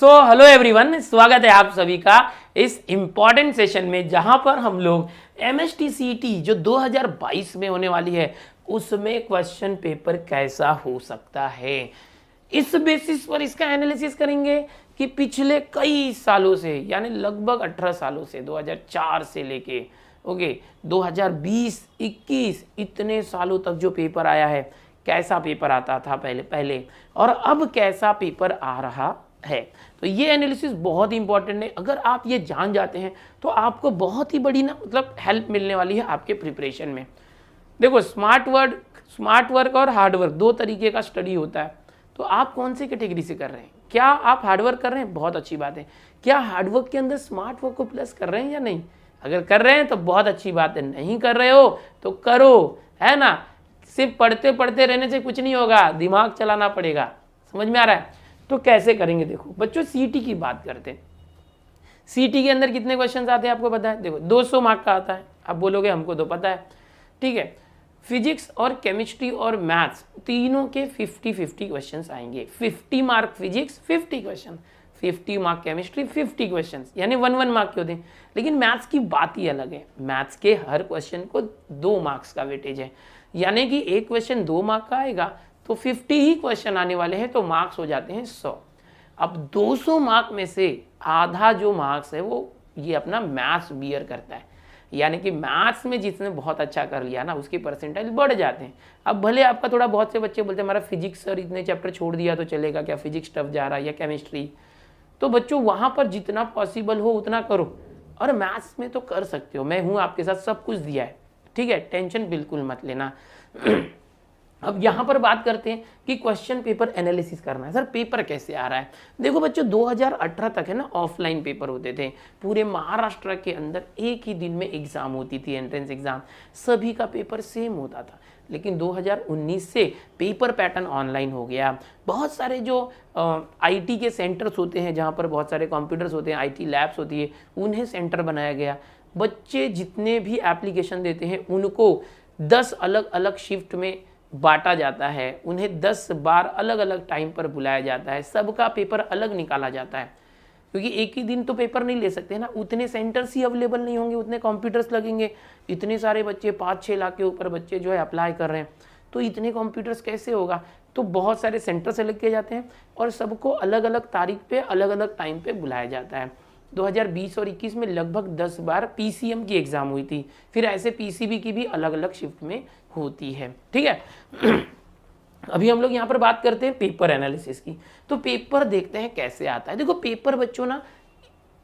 Hello everyone, स्वागत है आप सभी का इस इम्पॉर्टेंट सेशन में जहां पर हम लोग MSTCT जो 2022 में होने वाली है उसमें क्वेश्चन पेपर कैसा हो सकता है इस बेसिस पर इसका एनालिसिस करेंगे कि पिछले कई सालों से यानी लगभग 18 सालों से 2004 से लेके 2020, 21 इतने सालों तक जो पेपर आया है, कैसा पेपर आता था पहले और अब कैसा पेपर आ रहा है। तो ये एनालिसिस बहुत इंपॉर्टेंट है। अगर आप ये जान जाते हैं तो आपको बहुत ही बड़ी मतलब हेल्प मिलने वाली है आपके प्रिपरेशन में। देखो, स्मार्ट वर्क और हार्ड वर्क दो तरीके का स्टडी होता है। तो आप कौन सी कैटेगरी से कर रहे हैं? क्या आप हार्ड वर्क कर रहे हैं? बहुत अच्छी बात है। क्या हार्ड वर्क के अंदर स्मार्ट वर्क को प्लस कर रहे हैं या नहीं? अगर कर रहे हैं तो बहुत अच्छी बात है। नहीं कर रहे हो तो करो, है ना। सिर्फ पढ़ते पढ़ते रहने से कुछ नहीं होगा, दिमाग चलाना पड़ेगा। समझ में आ रहा है? तो कैसे करेंगे? देखो बच्चों, सीटी की बात करते हैं। सीटी के अंदर कितने क्वेश्चंस आते हैं आपको पता है? देखो 200 मार्क का आता है। आप बोलोगे हमको तो पता है, ठीक है। फिजिक्स और केमिस्ट्री और मैथ्स तीनों के 50-50 क्वेश्चंस आएंगे। 50 mark physics, 50 question, 50 mark chemistry, 50 questions, यानी 1-1 मार्क के होते हैं। लेकिन मैथ्स की बात ही अलग है। मैथ्स के हर क्वेश्चन को 2 मार्क्स का वेटेज है, यानी कि एक क्वेश्चन 2 मार्क का आएगा तो 50 ही क्वेश्चन आने वाले हैं, तो मार्क्स हो जाते हैं 100। अब 200 मार्क में से आधा जो मार्क्स है वो ये अपना मैथ्स बियर करता है, यानी कि मैथ्स में जिसने बहुत अच्छा कर लिया ना उसके परसेंटाइल बढ़ जाते हैं। अब भले आपका थोड़ा, बहुत से बच्चे बोलते हैं हमारा फिजिक्स सर इतने चैप्टर छोड़ दिया तो चलेगा क्या, फिजिक्स टफ जा रहा है या केमिस्ट्री। तो बच्चों वहाँ पर जितना पॉसिबल हो उतना करो, और मैथ्स में तो कर सकते हो। मैं हूँ आपके साथ, सब कुछ दिया है, ठीक है, टेंशन बिल्कुल मत लेना। अब यहाँ पर बात करते हैं कि क्वेश्चन पेपर एनालिसिस करना है। सर पेपर कैसे आ रहा है? देखो बच्चों, 2018 तक है ना ऑफलाइन पेपर होते थे। पूरे महाराष्ट्र के अंदर एक ही दिन में एग्जाम होती थी, एंट्रेंस एग्जाम, सभी का पेपर सेम होता था। लेकिन 2019 से पेपर पैटर्न ऑनलाइन हो गया। बहुत सारे जो IT के सेंटर्स होते हैं, जहाँ पर बहुत सारे कंप्यूटर्स होते हैं, IT लैब्स होती है, उन्हें सेंटर बनाया गया। बच्चे जितने भी एप्लीकेशन देते हैं उनको 10 अलग अलग शिफ्ट में बांटा जाता है, उन्हें 10 बार अलग अलग टाइम पर बुलाया जाता है, सबका पेपर अलग निकाला जाता है। क्योंकि एक ही दिन तो पेपर नहीं ले सकते ना, उतने सेंटर्स ही अवेलेबल नहीं होंगे, उतने कंप्यूटर्स लगेंगे। इतने सारे बच्चे, 5-6 लाख के ऊपर बच्चे जो है अप्लाई कर रहे हैं, तो इतने कंप्यूटर्स कैसे होगा? तो बहुत सारे सेंटर सेलेक्ट किए जाते हैं और सबको अलग अलग तारीख पे, अलग अलग टाइम पे बुलाया जाता है। 2020 और 21 में लगभग 10 बार PCM की एग्जाम हुई थी। फिर ऐसे PCB की भी अलग अलग शिफ्ट में होती है, ठीक है। अभी हम लोग यहाँ पर बात करते हैं पेपर एनालिसिस की। तो पेपर देखते हैं कैसे आता है। देखो पेपर बच्चों ना,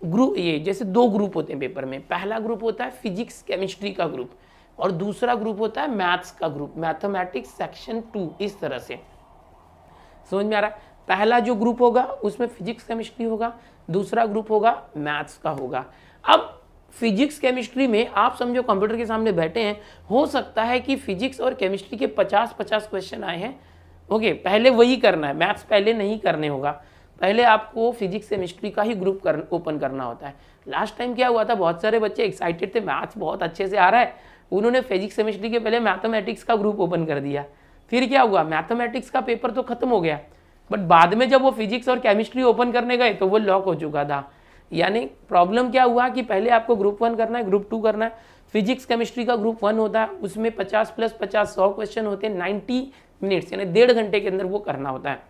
ग्रुप, ये जैसे 2 ग्रुप होते हैं पेपर में। पहला ग्रुप होता है फिजिक्स केमिस्ट्री का ग्रुप और दूसरा ग्रुप होता है मैथ्स का ग्रुप, मैथमेटिक्स सेक्शन 2। इस तरह से समझ में आ रहा है? पहला जो ग्रुप होगा उसमें फिजिक्स केमिस्ट्री होगा, दूसरा ग्रुप होगा मैथ्स का होगा। अब फिजिक्स केमिस्ट्री में आप समझो कंप्यूटर के सामने बैठे हैं, हो सकता है कि फिजिक्स और केमिस्ट्री के 50-50 क्वेश्चन आए हैं। पहले वही करना है, मैथ्स पहले नहीं करने होगा। पहले आपको फिजिक्स केमिस्ट्री का ही ग्रुप ओपन करना होता है। लास्ट टाइम क्या हुआ था, बहुत सारे बच्चे एक्साइटेड थे, मैथ्स बहुत अच्छे से आ रहा है, उन्होंने फिजिक्स केमिस्ट्री के पहले मैथमेटिक्स का ग्रुप ओपन कर दिया। फिर क्या हुआ, मैथमेटिक्स का पेपर तो खत्म हो गया, बट बाद में जब वो फिजिक्स और केमिस्ट्री ओपन करने गए तो वो लॉक हो चुका था। यानी प्रॉब्लम क्या हुआ कि पहले आपको ग्रुप 1 करना है, ग्रुप 2 करना है। फिजिक्स केमिस्ट्री का ग्रुप 1 होता है, उसमें 50 + 50 100 क्वेश्चन होते हैं, 90 मिनट्स यानी 1.5 घंटे के अंदर वो करना होता है।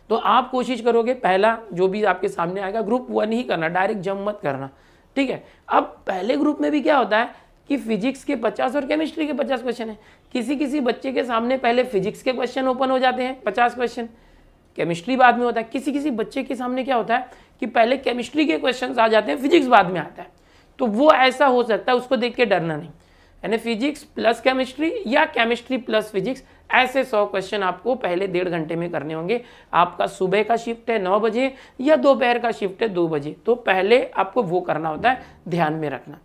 तो आप कोशिश करोगे पहला जो भी आपके सामने आएगा ग्रुप 1 ही करना, डायरेक्ट जंप मत करना, ठीक है। अब पहले ग्रुप में भी क्या होता है कि फिजिक्स के 50 और केमिस्ट्री के 50 क्वेश्चन है। किसी किसी बच्चे के सामने पहले फिजिक्स के क्वेश्चन ओपन हो जाते हैं 50 क्वेश्चन, केमिस्ट्री बाद में होता है। किसी किसी बच्चे के सामने क्या होता है कि पहले केमिस्ट्री के क्वेश्चंस आ जाते हैं, फिजिक्स बाद में आता है। तो वो ऐसा हो सकता है, उसको देख के डरना नहीं। यानी फिजिक्स प्लस केमिस्ट्री या केमिस्ट्री प्लस फिजिक्स, ऐसे 100 क्वेश्चन आपको पहले 1.5 घंटे में करने होंगे। आपका सुबह का शिफ्ट है 9 बजे या दोपहर का शिफ्ट है 2 बजे, तो पहले आपको वो करना होता है, ध्यान में रखना।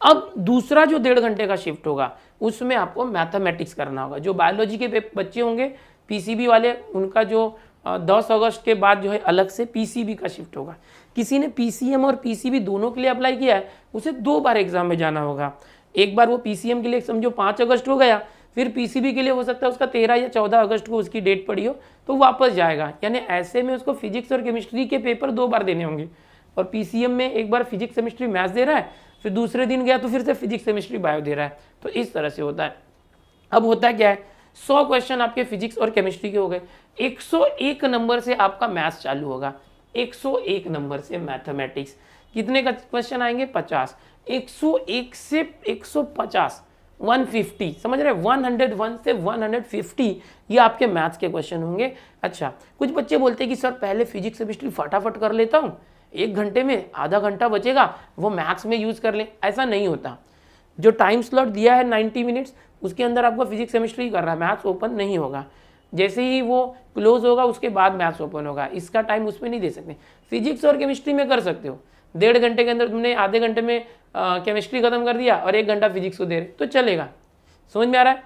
अब दूसरा जो 1.5 घंटे का शिफ्ट होगा उसमें आपको मैथमेटिक्स करना होगा। जो बायोलॉजी के बच्चे होंगे PCB वाले, उनका जो 10 अगस्त के बाद जो है अलग से PCB का शिफ्ट होगा। किसी ने PCM और PCB दोनों के लिए अप्लाई किया है, उसे 2 बार एग्जाम में जाना होगा। एक बार वो PCM के लिए समझो 5 अगस्त हो गया, फिर पीसीबी के लिए हो सकता है उसका 13 या 14 अगस्त को उसकी डेट पड़ी हो तो वापस जाएगा, यानी ऐसे में उसको फिजिक्स और केमिस्ट्री के पेपर 2 बार देने होंगे। और पीसीएम में एक बार फिजिक्स केमिस्ट्री मैथ्स दे रहा है, फिर दूसरे दिन गया तो फिर से फिजिक्स केमिस्ट्री बायो दे रहा है, तो इस तरह से होता है। अब होता क्या है, 100 क्वेश्चन आपके फिजिक्स और केमिस्ट्री के हो गए, 101 नंबर से आपका मैथ्स चालू होगा, 101 नंबर से मैथमेटिक्स। कितने का क्वेश्चन आएंगे, 50। 101 से 150, 150, समझ रहे, 101 से 150 ये आपके मैथ्स के क्वेश्चन होंगे। अच्छा, कुछ बच्चे बोलते हैं कि सर पहले फिजिक्स केमिस्ट्री फटाफट कर लेता हूँ, 1 घंटे में आधा घंटा बचेगा वो मैथ्स में यूज कर लें। ऐसा नहीं होता। जो टाइम स्लॉट दिया है 90 मिनट्स, उसके अंदर आपको फिजिक्स केमिस्ट्री कर रहा है, मैथ्स ओपन नहीं होगा। जैसे ही वो क्लोज होगा उसके बाद मैथ्स ओपन होगा, इसका टाइम उसमें नहीं दे सकते। फिजिक्स और केमिस्ट्री में कर सकते हो, 1.5 घंटे के अंदर तुमने आधे घंटे में केमिस्ट्री खत्म कर दिया और 1 घंटा फिजिक्स को दे रहे तो चलेगा। समझ में आ रहा है?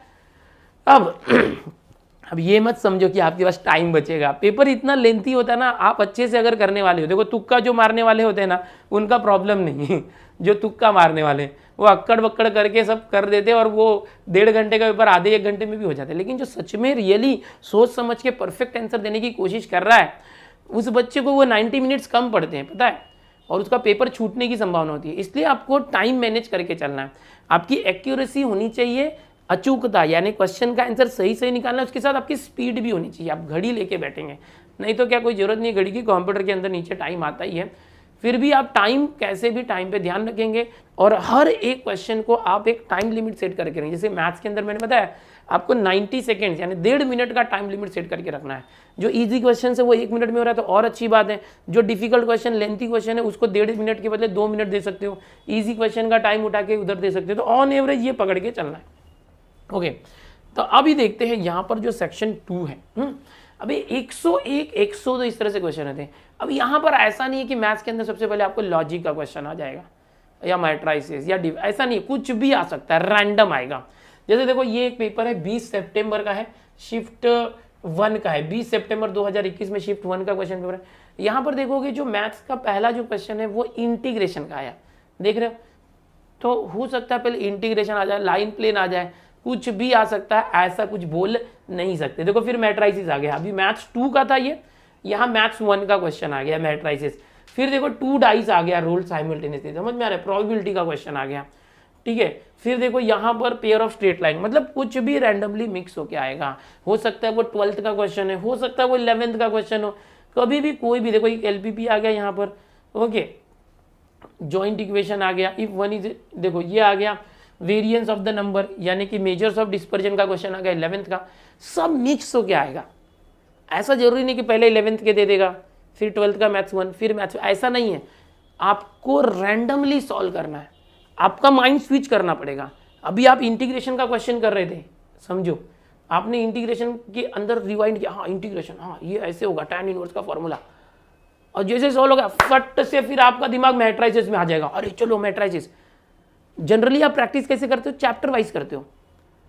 अब ये मत समझो कि आपके पास टाइम बचेगा, पेपर इतना लेंथी होता है ना, आप अच्छे से अगर करने वाले हो, देखो तुक्का जो मारने वाले होते हैं ना उनका प्रॉब्लम नहीं है, जो तुक्का मारने वाले वो अक्कड़ बक्कड़ करके सब कर देते और वो 1.5 घंटे का पेपर आधे 1 घंटे में भी हो जाता है। लेकिन जो सच में रियली सोच समझ के परफेक्ट आंसर देने की कोशिश कर रहा है उस बच्चे को वो 90 मिनट्स कम पड़ते हैं, पता है, और उसका पेपर छूटने की संभावना होती है। इसलिए आपको टाइम मैनेज करके चलना है, आपकी एक्यूरेसी होनी चाहिए, अचूकता यानी क्वेश्चन का आंसर सही सही निकालना है, उसके साथ आपकी स्पीड भी होनी चाहिए। आप घड़ी लेके बैठेंगे नहीं तो क्या कोई जरूरत नहीं घड़ी की, कंप्यूटर के अंदर नीचे टाइम आता ही है, फिर भी आप टाइम कैसे भी टाइम पे ध्यान रखेंगे और हर एक क्वेश्चन को आप एक टाइम लिमिट सेट करके रखेंगे। जैसे मैथ्स के अंदर मैंने बताया आपको 90 सेकेंड्स यानी 1.5 मिनट का टाइम लिमिट सेट करके रखना है। जो इजी क्वेश्चन है वो 1 मिनट में हो रहा है तो और अच्छी बात है, जो डिफिकल्ट क्वेश्चन लेंथी क्वेश्चन है उसको 1.5 मिनट के बदले 2 मिनट दे सकते हो, ईजी क्वेश्चन का टाइम उठा के उधर दे सकते हो। तो ऑन एवरेज ये पकड़ के चलना है। ओके, तो अभी देखते हैं यहाँ पर जो सेक्शन 2 है। अभी 101, 102 इस तरह से क्वेश्चन रहते हैं। अब यहाँ पर ऐसा नहीं है कि मैथ्स के अंदर सबसे पहले आपको लॉजिक का क्वेश्चन आ जाएगा या मैट्राइसिस या ऐसा नहीं है, कुछ भी आ सकता है, रैंडम आएगा। जैसे देखो ये एक पेपर है 20 सितंबर का है, शिफ्ट 1 का है, 20 सितंबर 2021 में शिफ्ट 1 का क्वेश्चन पेपर है। यहाँ पर देखोगे जो मैथ्स का पहला जो क्वेश्चन है वो इंटीग्रेशन का आया, देख रहे हो, तो हो सकता है पहले इंटीग्रेशन आ जाए, लाइन प्लेन आ जाए, कुछ भी आ सकता है, ऐसा कुछ बोल नहीं सकते। देखो फिर मैट्राइसिस आ गया, अभी मैथ्स 2 का था ये, यहाँ मैथ्स 1 का क्वेश्चन आ गया मैट्राइसिस। फिर देखो 2 डाइस आ गया, रोल साइमल्टेनियसली, समझ में आ रहा है, प्रोबेबिलिटी का क्वेश्चन आ गया, ठीक है। फिर देखो यहाँ पर पेयर ऑफ स्ट्रेट लाइन, मतलब कुछ भी रैंडमली मिक्स होके आएगा। हो सकता है वो 12th का क्वेश्चन है, हो सकता है वो 11th का क्वेश्चन हो, कभी भी कोई भी। देखो एक LPP आ गया यहाँ पर, ओके, जॉइंट इक्वेशन आ गया, इफ 1 इज, देखो ये आ गया वेरिएंस ऑफ द नंबर यानी कि मेजर्स ऑफ डिस्पर्जन का क्वेश्चन आ गया 11th का, सब मिक्स होके आएगा। ऐसा जरूरी नहीं कि पहले 11th के दे देगा फिर 12th का मैथ्स 1 फिर मैथ्स, ऐसा नहीं है, आपको रैंडमली सॉल्व करना है, आपका माइंड स्विच करना पड़ेगा। अभी आप इंटीग्रेशन का क्वेश्चन कर रहे थे, समझो आपने इंटीग्रेशन के अंदर रिवाइंड किया, हाँ इंटीग्रेशन, हाँ ये ऐसे होगा, tan इनवर्स का फॉर्मूला, और जैसे सॉल्व होगा फट से फिर आपका दिमाग मैट्राइसिस में आ जाएगा, अरे चलो मैट्राइसिस। जनरली आप प्रैक्टिस कैसे करते हो, चैप्टर वाइज करते हो।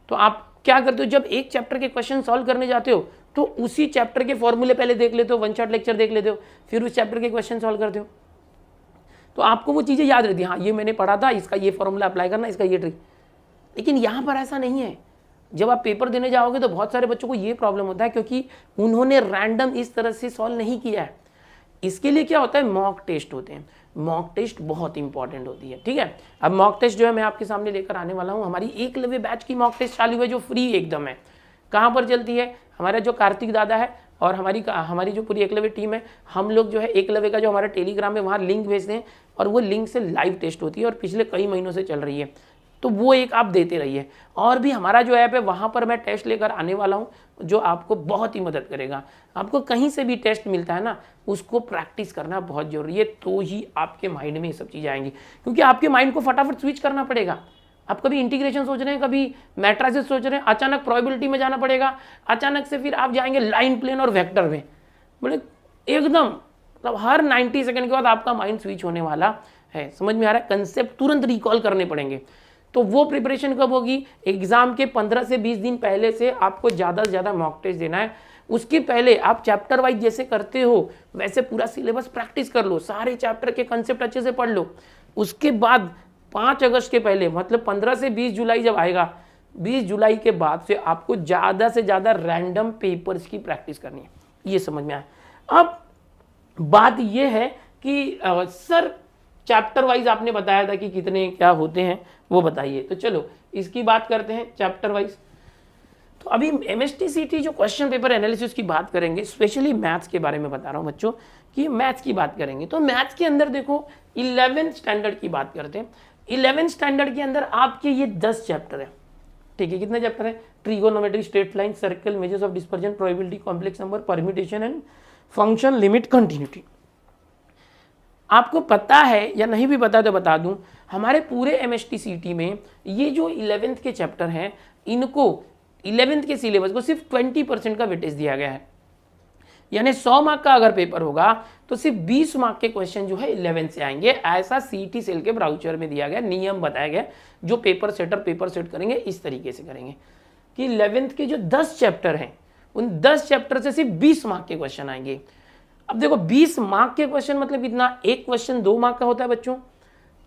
तो आप क्या करते हो, जब एक चैप्टर के क्वेश्चन सॉल्व करने जाते हो तो उसी चैप्टर के फॉर्मूले पहले देख लेते हो, 1 शॉट लेक्चर देख लेते हो, फिर उस चैप्टर के क्वेश्चन सॉल्व करते हो, तो आपको वो चीज़ें याद रहती हैं, हाँ ये मैंने पढ़ा था, इसका ये फॉर्मूला अप्लाई करना, इसका ये ट्रिक। लेकिन यहाँ पर ऐसा नहीं है। जब आप पेपर देने जाओगे तो बहुत सारे बच्चों को ये प्रॉब्लम होता है क्योंकि उन्होंने रैंडम इस तरह से सॉल्व नहीं किया है। इसके लिए क्या होता है, मॉक टेस्ट होते हैं, मॉक टेस्ट बहुत इंपॉर्टेंट होती है, ठीक है। अब मॉक टेस्ट जो है मैं आपके सामने लेकर आने वाला हूँ, हमारी एकलव्य बैच की मॉक टेस्ट चालू है जो फ्री एकदम है। कहाँ पर चलती है, हमारा जो कार्तिक दादा है और हमारी जो पूरी एकलव्य टीम है, हम लोग जो है एकलव्य का जो हमारा टेलीग्राम है वहाँ लिंक भेजते हैं और वो लिंक से लाइव टेस्ट होती है और पिछले कई महीनों से चल रही है, तो वो एक आप देते रहिए। और भी हमारा जो ऐप है वहाँ पर मैं टेस्ट लेकर आने वाला हूँ जो आपको बहुत ही मदद करेगा। आपको कहीं से भी टेस्ट मिलता है ना, उसको प्रैक्टिस करना बहुत जरूरी है, तो ही आपके माइंड में ये सब चीज़ें आएंगी, क्योंकि आपके माइंड को फटाफट स्विच करना पड़ेगा। आप कभी इंटीग्रेशन सोच रहे हैं, कभी मैट्राइसिस सोच रहे हैं, अचानक प्रोबेबिलिटी में जाना पड़ेगा, अचानक से फिर आप जाएंगे लाइन प्लेन और वेक्टर में, बोले एकदम, मतलब हर 90 सेकंड के बाद आपका माइंड स्विच होने वाला है। समझ में आ रहा है, कंसेप्ट तुरंत रिकॉल करने पड़ेंगे। तो वो प्रिपरेशन कब होगी, एग्जाम के 15 से 20 दिन पहले से आपको ज़्यादा से ज़्यादा मॉक टेस्ट देना है। उसके पहले आप चैप्टर वाइज जैसे करते हो वैसे पूरा सिलेबस प्रैक्टिस कर लो, सारे चैप्टर के कंसेप्ट अच्छे से पढ़ लो। उसके बाद 5 अगस्त के पहले, मतलब 15 से 20 जुलाई जब आएगा 20 जुलाई के बाद से आपको ज़्यादा से ज़्यादा रैंडम पेपर्स की प्रैक्टिस करनी है, ये समझ में आया। अब बात ये है कि सर चैप्टर वाइज आपने बताया था कि कितने क्या होते हैं, वो बताइए। तो चलो इसकी बात करते हैं चैप्टर वाइज। तो अभी एमएसटीसीटी जो क्वेश्चन पेपर एनालिसिस की बात करेंगे, स्पेशली मैथ्स के बारे में बता रहा हूँ बच्चों कि मैथ्स की बात करेंगे। तो मैथ्स के अंदर देखो 11th स्टैंडर्ड की बात करते हैं। 11th स्टैंडर्ड के अंदर आपके ये 10 चैप्टर है, ठीक है। कितने चैप्टर है? Trigonometry, straight line, circle, measures of dispersion, probability, complex number, permutation and function, limit, continuity. आपको पता है या नहीं भी पता तो बता दूं, हमारे पूरे एमएसटीसीटी में ये जो 11th के चैप्टर हैं, इनको 11th के सिलेबस को सिर्फ 20% का वेटेज दिया गया है। यानी 100 मार्क का अगर पेपर होगा तो सिर्फ 20 मार्क के क्वेश्चन जो है 11th से आएंगे। ऐसा सीटी सेल के ब्राउचर में दिया गया, नियम बताया गया। जो पेपर सेटर पेपर सेट करेंगे इस तरीके से करेंगे कि 11th के जो 10 चैप्टर हैं, उन 10 चैप्टर से सिर्फ 20 मार्क के क्वेश्चन आएंगे। अब देखो 20 मार्क के क्वेश्चन मतलब कितना, एक क्वेश्चन 2 मार्क का होता है बच्चों,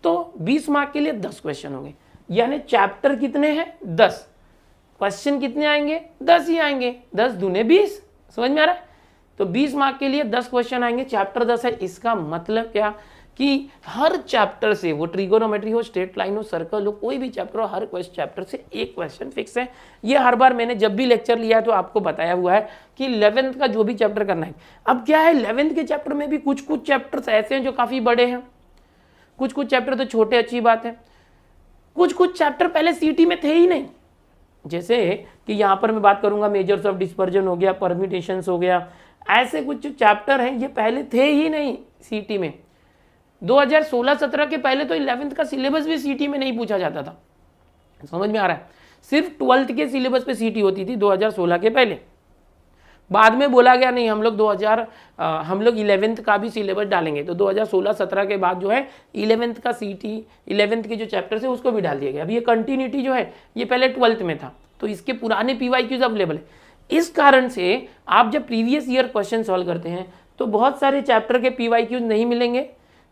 तो 20 मार्क के लिए 10 क्वेश्चन होंगे। यानी चैप्टर कितने हैं? 10। क्वेश्चन कितने आएंगे? 10 ही आएंगे। 10 दूने 20, समझ में आ रहा है? तो 20 मार्क के लिए 10 क्वेश्चन आएंगे। चैप्टर 10 है, इसका मतलब क्या कि हर चैप्टर से, वो ट्रिगोनोमेट्री हो, स्ट्रेट लाइन हो, सर्कल हो, कोई भी चैप्टर हो, हर चैप्टर से एक क्वेश्चन फिक्स है। ये हर बार मैंने जब भी लेक्चर लिया है तो आपको बताया हुआ है कि 11th का जो भी चैप्टर करना है। अब क्या है, 11th के चैप्टर में भी कुछ कुछ चैप्टर्स ऐसे हैं जो काफ़ी बड़े हैं, कुछ कुछ चैप्टर तो छोटे, अच्छी बात है। कुछ कुछ चैप्टर पहले सीटी में थे ही नहीं। जैसे कि यहाँ पर मैं बात करूँगा मेजर्स ऑफ डिस्पर्जन हो गया, परम्यूटेशंस हो गया, ऐसे कुछ चैप्टर हैं ये पहले थे ही नहीं सीटी में। 2016-17 के पहले तो 11th का सिलेबस भी सीटी में नहीं पूछा जाता था, समझ में आ रहा है? सिर्फ 12th के सिलेबस पे सीटी होती थी 2016 के पहले। बाद में बोला गया नहीं, हम लोग 11th का भी सिलेबस डालेंगे। तो 2016-17 के बाद जो है 11th का सीटी, 11th के जो चैप्टर है उसको भी डाल दिया गया। अब ये कंटिन्यूटी जो है ये पहले 12th में था, तो इसके पुराने पीवाईक्यूज अवेलेबल है। इस कारण से आप जब प्रीवियस ईयर क्वेश्चन सॉल्व करते हैं तो बहुत सारे चैप्टर के पीवाईक्यूज नहीं मिलेंगे,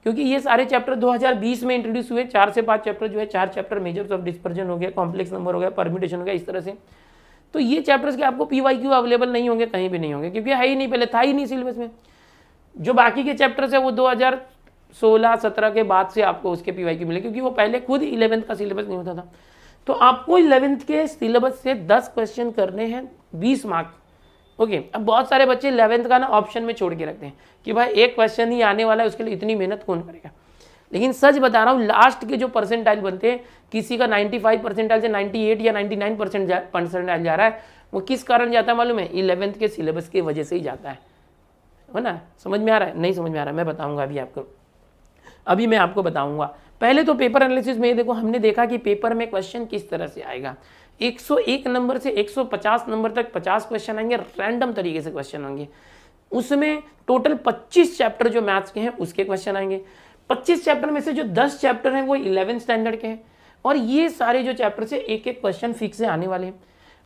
क्योंकि ये सारे चैप्टर 2020 में इंट्रोड्यूस हुए। 4 से 5 चैप्टर जो है, 4 चैप्टर मेजर्स ऑफ डिस्पर्जन हो गया, कॉम्प्लेक्स नंबर हो गया, परम्यूटेशन हो गया, इस तरह से। तो ये चैप्टर्स के आपको पीवाईक्यू अवेलेबल नहीं होंगे, कहीं भी नहीं होंगे, क्योंकि है ही नहीं, पहले था ही नहीं सिलेबस में। जो बाकी के चैप्टर्स है वो 2016-17 के बाद से आपको उसके पीवाईक्यू मिले, क्योंकि वो पहले खुद 11th का सिलेबस नहीं होता था। तो आपको 11th के सिलेबस से 10 क्वेश्चन करने हैं, 20 मार्क। ओके, अब बहुत सारे बच्चे 11th का ना ऑप्शन में छोड़ के रखते हैं कि भाई एक क्वेश्चन ही आने वाला है, उसके लिए इतनी मेहनत कौन करेगा। लेकिन सच बता रहा हूँ, लास्ट के जो परसेंटाइल बनते हैं, किसी का 95 परसेंटाइल से 98 या 99 परसेंटाइल जा रहा है, वो किस कारण जाता है मालूम है? 11th के सिलेबस की वजह से ही जाता है ना? समझ में आ रहा है? नहीं समझ में आ रहा है, मैं बताऊँगा अभी मैं आपको बताऊँगा। पहले तो पेपर एनालिसिस में देखो, हमने देखा कि पेपर में क्वेश्चन किस तरह से आएगा। 101 नंबर से 150 नंबर तक 50 क्वेश्चन आएंगे, रैंडम तरीके से क्वेश्चन होंगे। उसमें टोटल 25 चैप्टर जो मैथ्स के हैं उसके क्वेश्चन आएंगे। 25 चैप्टर में से जो 10 चैप्टर हैं वो 11th स्टैंडर्ड के हैं, और ये सारे जो चैप्टर से एक एक क्वेश्चन फिक्स से आने वाले हैं।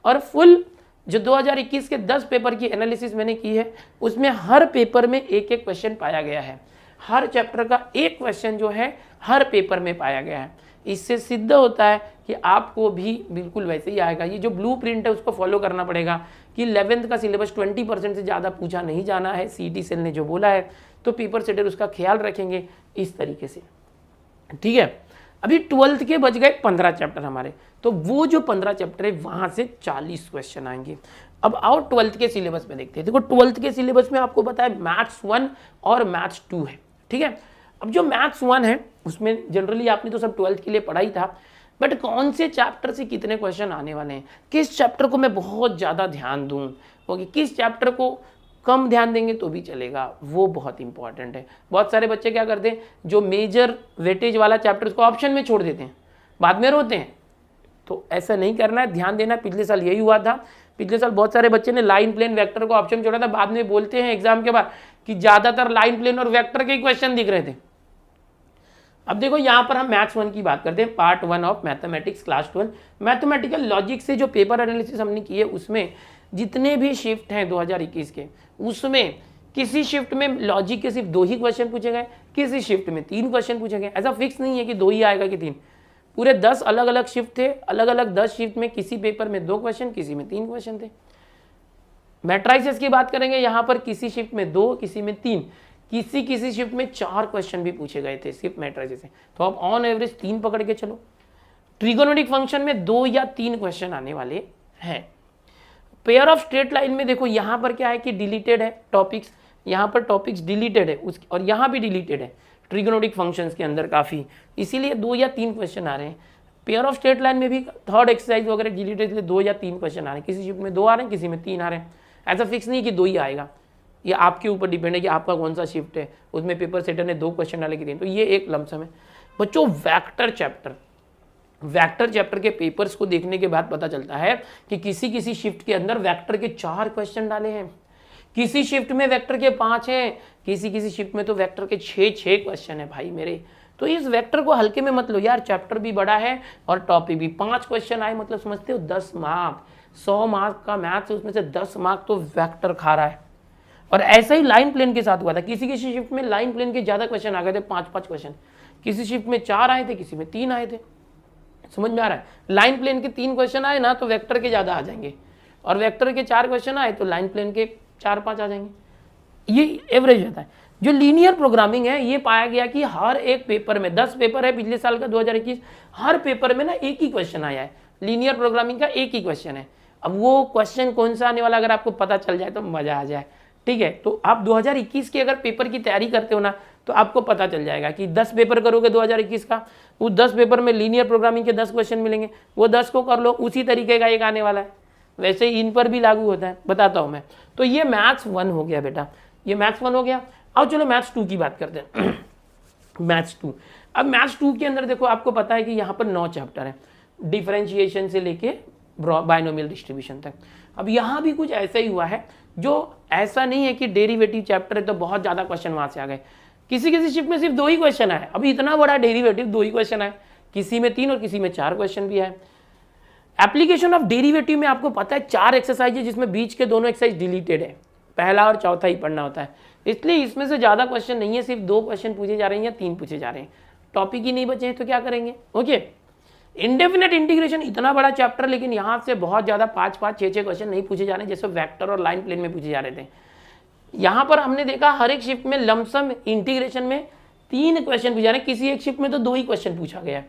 और फुल जो 2021 के 10 पेपर की एनालिसिस मैंने की है, उसमें हर पेपर में एक एक क्वेश्चन पाया गया है। हर चैप्टर का एक क्वेश्चन जो है हर पेपर में पाया गया है। इससे सिद्ध होता है कि आपको भी बिल्कुल वैसे ही आएगा। ये जो ब्लूप्रिंट है उसको फॉलो करना पड़ेगा कि 11th का सिलेबस 20% से ज़्यादा पूछा नहीं जाना है, सीटी सेल ने जो बोला है, तो पेपर सेटर उसका ख्याल रखेंगे इस तरीके से, ठीक है। अभी 12th के बच गए 15 चैप्टर हमारे, तो वो जो 15 चैप्टर है वहाँ से 40 क्वेश्चन आएंगे। अब आओ 12th के सिलेबस में देखते हैं। देखो 12th के सिलेबस में आपको पता है मैथ्स 1 और मैथ्स 2 है, ठीक है। अब जो मैथ्स 1 है उसमें जनरली आपने तो सब 12th के लिए पढ़ा ही था, बट कौन से चैप्टर से कितने क्वेश्चन आने वाले हैं, किस चैप्टर को मैं बहुत ज़्यादा ध्यान दूँ, ओके, किस चैप्टर को कम ध्यान देंगे तो भी चलेगा, वो बहुत इंपॉर्टेंट है। बहुत सारे बच्चे क्या करते हैं, जो मेजर वेटेज वाला चैप्टर उसको ऑप्शन में छोड़ देते हैं, बाद में रोते हैं। तो ऐसा नहीं करना है, ध्यान देना। पिछले साल यही हुआ था। पिछले साल बहुत सारे बच्चे ने लाइन प्लेन वेक्टर को ऑप्शन छोड़ा था, बाद में बोलते हैं एग्जाम के बाद कि ज़्यादातर लाइन प्लेन और वेक्टर के क्वेश्चन दिख रहे थे। अब देखो यहाँ पर हम मैथ्स 1 की बात करते हैं, part 1 of mathematics class 12। Mathematical logic से जो पेपर एनालिसिस हमने की है उसमें जितने भी शिफ्ट हैं 2021 के, उसमें किसी शिफ्ट में लॉजिक के सिर्फ 2 ही क्वेश्चन पूछे गए, किसी शिफ्ट में 3 क्वेश्चन पूछे गए। ऐसा फिक्स नहीं है कि 2 ही आएगा कि 3, पूरे 10 अलग अलग शिफ्ट थे, अलग अलग 10 शिफ्ट में किसी पेपर में 2 क्वेश्चन, किसी में 3 क्वेश्चन थे। मैट्राइसेस की बात करेंगे, यहाँ पर किसी शिफ्ट में 2, किसी में 3, किसी शिफ्ट में 4 क्वेश्चन भी पूछे गए थे सिर्फ मैट्राइसेस से। तो आप ऑन एवरेज 3 पकड़ के चलो। ट्रिगोनोमेट्रिक फंक्शन में 2 या 3 क्वेश्चन आने वाले हैं। पेयर ऑफ स्ट्रेट लाइन में देखो यहाँ पर क्या है कि डिलीटेड है टॉपिक्स, यहाँ पर टॉपिक्स डिलीटेड है और यहाँ भी डिलीटेड है ट्रिगोनोमेट्रिक फंक्शंस के अंदर काफ़ी, इसीलिए 2 या 3 क्वेश्चन आ रहे हैं। पेयर ऑफ स्ट्रेट लाइन में भी थर्ड एक्सरसाइज वगैरह डिलीटेड, इसलिए 2 या 3 क्वेश्चन आ रहे हैं। किसी शिफ्ट में 2 आ रहे हैं, किसी में 3 आ रहे हैं। ऐसा फिक्स नहीं कि 2 ही आएगा, ये आपके ऊपर डिपेंड है कि आपका कौन सा शिफ्ट है, उसमें पेपर सेटर ने 2 क्वेश्चन डाले कि 3, तो ये एक लमसम है। बच्चों वेक्टर चैप्टर के पेपर्स को देखने के बाद पता चलता है कि किसी शिफ्ट के अंदर वेक्टर के 4 क्वेश्चन डाले हैं, किसी शिफ्ट में वेक्टर के 5 हैं, किसी शिफ्ट में तो वेक्टर के 6 क्वेश्चन है भाई मेरे। तो इस वेक्टर को हल्के में मत लो यार, चैप्टर भी बड़ा है और टॉपिक भी। 5 क्वेश्चन आए मतलब समझते हो 10 मार्क, 100 मार्क का मैथ्स, उसमें से 10 मार्क तो वेक्टर खा रहा है। और ऐसा ही लाइन प्लेन के साथ हुआ था, किसी शिफ्ट में लाइन प्लेन के ज्यादा क्वेश्चन आ गए थे, 5 क्वेश्चन, किसी शिफ्ट में 4 आए थे, किसी में 3 आए थे। समझ में आ रहा है? लाइन प्लेन के 3 क्वेश्चन आए ना तो वेक्टर के ज्यादा आ जाएंगे, और वेक्टर के 4 क्वेश्चन आए तो लाइन प्लेन के 4-5 आ जाएंगे। ये एवरेज होता है। जो लीनियर प्रोग्रामिंग है, ये पाया गया कि हर एक पेपर में, 10 पेपर है पिछले साल का 2021, हर पेपर में ना एक ही क्वेश्चन आया है, लीनियर प्रोग्रामिंग का एक ही क्वेश्चन है। अब वो क्वेश्चन कौन सा आने वाला अगर आपको पता चल जाए तो मजा आ जाए। ठीक है, तो आप 2021 के अगर पेपर की तैयारी करते हो ना तो आपको पता चल जाएगा कि 10 पेपर करोगे 2021 का, वो 10 पेपर में लीनियर प्रोग्रामिंग के 10 क्वेश्चन मिलेंगे, वो 10 को कर लो, उसी तरीके का एक आने वाला है। वैसे ही इन पर भी लागू होता है, बताता हूं मैं। तो ये मैथ्स 1 हो गया बेटा, ये मैथ्स 1 हो गया। अब चलो मैथ्स 2 की बात करते हैं। मैथ्स 2, अब मैथ्स 2 के अंदर देखो आपको पता है कि यहाँ पर 9 चैप्टर है, डिफरेंशिएशन से लेके बाइनोमियल डिस्ट्रीब्यूशन तक। अब यहाँ भी कुछ ऐसा ही हुआ है, जो ऐसा नहीं है कि डेरिवेटिव चैप्टर है तो बहुत ज़्यादा क्वेश्चन वहाँ से आ गए। किसी शिफ्ट में सिर्फ 2 ही क्वेश्चन आए, अभी इतना बड़ा डेरिवेटिव 2 ही क्वेश्चन आए, किसी में 3 और किसी में 4 क्वेश्चन भी आए। एप्लीकेशन ऑफ डेरिवेटिव में आपको पता है 4 एक्सरसाइज है, जिसमें बीच के दोनों एक्सरसाइज डिलीटेड है, पहला और चौथा ही पढ़ना होता है, इसलिए इसमें से ज़्यादा क्वेश्चन नहीं है, सिर्फ 2 क्वेश्चन पूछे जा रहे हैं या 3 पूछे जा रहे हैं, टॉपिक ही नहीं बचे हैं तो क्या करेंगे। ओके, इंडेफिनेट इंटीग्रेशन इतना बड़ा चैप्टर, लेकिन यहाँ से बहुत ज़्यादा 5-5, 6-6 क्वेश्चन नहीं पूछे जा रहे हैं जैसे वेक्टर और लाइन प्लेन में पूछे जा रहे थे। यहाँ पर हमने देखा हर एक शिफ्ट में लमसम इंटीग्रेशन में 3 क्वेश्चन पूछे जा रहे हैं, किसी एक शिफ्ट में तो 2 ही क्वेश्चन पूछा गया है।